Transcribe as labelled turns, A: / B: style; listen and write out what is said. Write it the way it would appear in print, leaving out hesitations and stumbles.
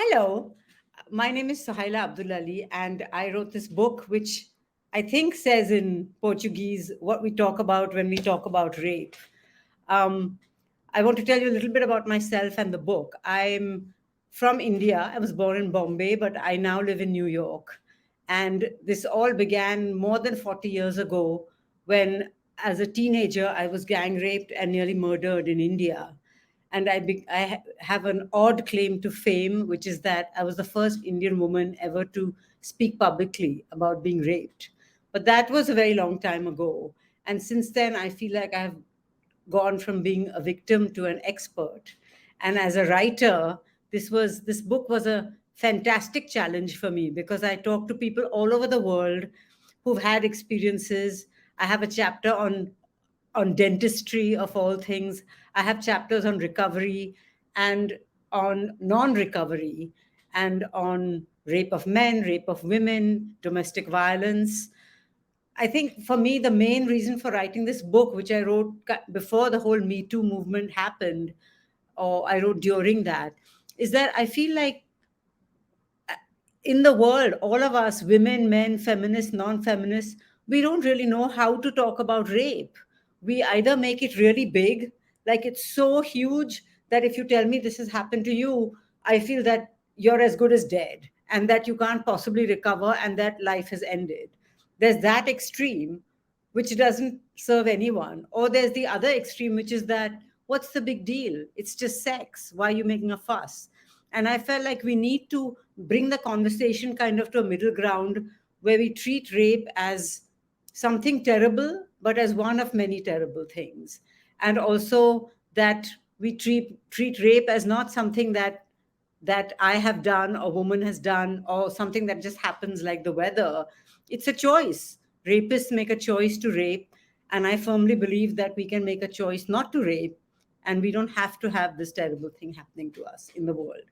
A: Hello, my name is Sohaila Abdulali, and I wrote this book, which I think says in Portuguese what we talk about when we talk about rape. Um, I want to tell you a little bit about myself and the book. I'm from India. I was born in Bombay, but I now live in New York. And this all began more than 40 years ago when, as a teenager, I was gang raped and nearly murdered in India. And have an odd claim to fame, which is that I was the first Indian woman ever to speak publicly about being raped. But that was a very long time ago. And since then, I feel like I have gone from being a victim to an expert. And as a writer, this book was a fantastic challenge for me because I talk to people all over the world who've had experiences. I have a chapter on dentistry of all things. I have chapters on recovery and on non-recovery and on rape of men, rape of women, domestic violence. I think for me, the main reason for writing this book, which I wrote before the whole Me Too movement happened, or I wrote during that, is that I feel like in the world, all of us, women, men, feminists, non feminists, we don't really know how to talk about rape. We either make it really big, like it's so huge that if you tell me this has happened to you, I feel that you're as good as dead and that you can't possibly recover and that life has ended. There's that extreme, which doesn't serve anyone. Or there's the other extreme, which is that what's the big deal? It's just sex. Why are you making a fuss? And I felt like we need to bring the conversation kind of to a middle ground where we treat rape as something terrible, but as one of many terrible things. And also that we treat rape as not something that I have done or woman has done or something that just happens like the weather. It's a choice. Rapists make a choice to rape. And I firmly believe that we can make a choice not to rape. And we don't have to have this terrible thing happening to us in the world.